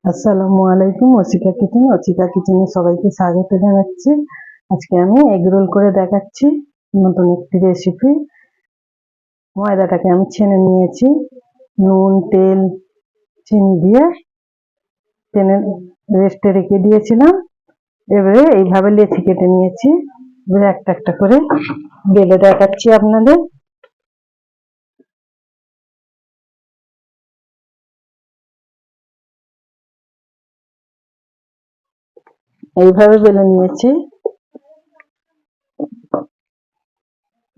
আসসালামু আলাইকুম। অচিকা কিচেনে সবাইকে স্বাগত জানাচ্ছি। আজকে আমি এগ রোল করে দেখাচ্ছি নতুন একটি রেসিপি। ময়দাটাকে আমি ছেনে নিয়েছি, নুন তেল চিনি দিয়ে টেনে রেস্টে রেখে দিয়েছিলাম। এবারে এইভাবে লেচি কেটে নিয়েছি। এবারে একটা একটা করে বেলে দেখাচ্ছি আপনাদের। এইভাবে বেলে নিয়েছি।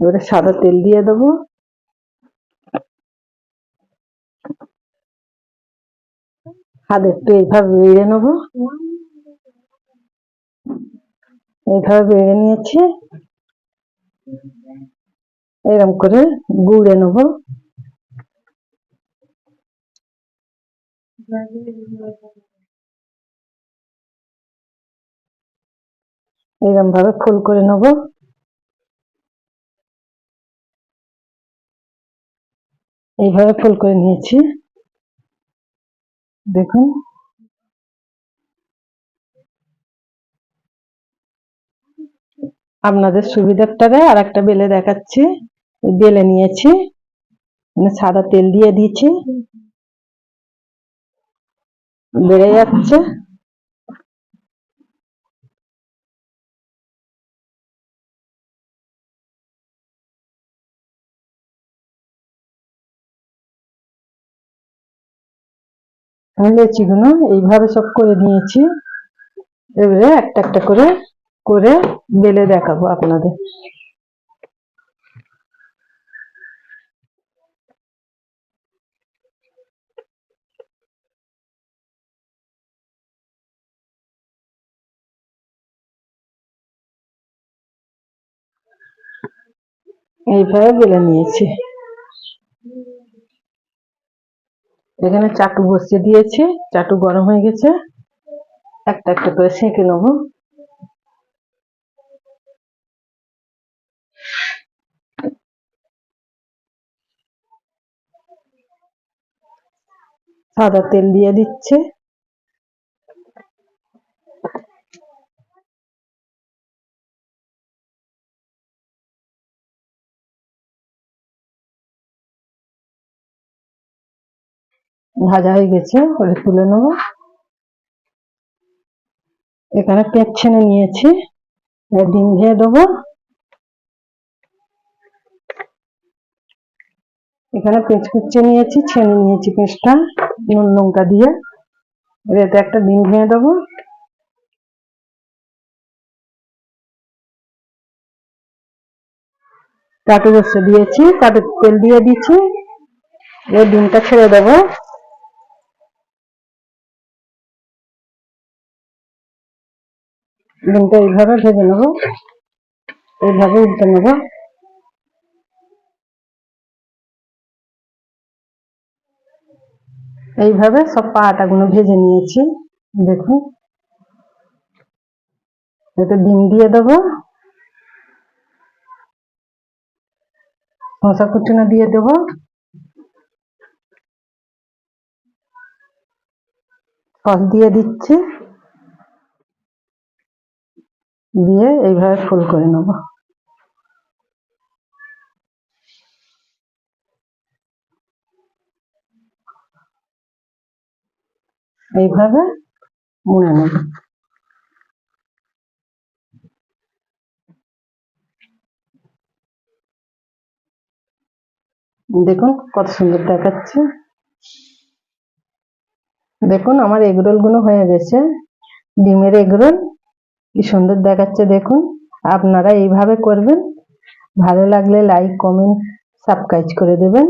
এবারে সাদা তেল দিয়ে দেবো। হাতে একটু এইভাবে বেড়ে নেবো। এইভাবে বেড়ে নিয়েছি। এরকম করে গুড়ে নেবো। এরকম ভাবে ফুল করে নেবো। এইভাবে ফুল করে নিয়েছি, দেখুন। আপনাদের সুবিধার্থে আর একটা বেলে দেখাচ্ছি। বেলে নিয়েছি, সাদা তেল দিয়ে দিয়েছি, বেড়ে যাচ্ছে। আমি লেচিগুলো এইভাবে সব করে নিয়েছি। এবারে একটা একটা করে করে বেলে দেখাবো আপনাদের। এইভাবে বেলে নিয়েছি। এখানে চাটু বসিয়ে দিয়েছি, চাটু গরম হয়ে গেছে। একটা একটা করে সেঁকে নেবো। সাদা তেল দিয়ে দিচ্ছে। ভাজা হয়ে গেছে, ওটা তুলে নেবো। এখানে পেঁয়াজ ছেনে নিয়েছি, ডিম ভেজে দেবো। এখানে পেঁয়াজ কুচিয়ে নিয়েছি, ছেনে নিয়েছি পেঁয়াজটা নুন লঙ্কা দিয়ে। এতে একটা ডিম ভেঙে দেবো। চাটু বসে দিয়েছি, তাতে তেল দিয়ে দিচ্ছি। এই ডিমটা ছেড়ে দেবো। ডিমটা এইভাবে ভেজে নেবো, এইভাবে উল্টে নেবো। এইভাবে সব পাটাগুলো ভেজে নিয়েছি, দেখুন। এতে ডিম দিয়ে দেবো, শসা কুচনো দিয়ে দেবো, সস দিয়ে দিচ্ছি, দিয়ে এইভাবে ফুল করে নেবো। এইভাবে মুড়ে নেব। দেখুন কত সুন্দর দেখাচ্ছে। দেখুন আমার এগরোল গুলো হয়ে গেছে, ডিমের এগরোল। কি সুন্দর দেখাচ্ছে দেখুন। আপনারা এইভাবে করবেন। ভালো লাগলে লাইক কমেন্ট সাবস্ক্রাইব করে দেবেন,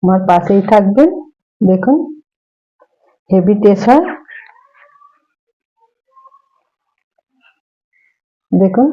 আমার পাশেই থাকবেন। দেখুন হেভি টেস্ট হয়, দেখুন।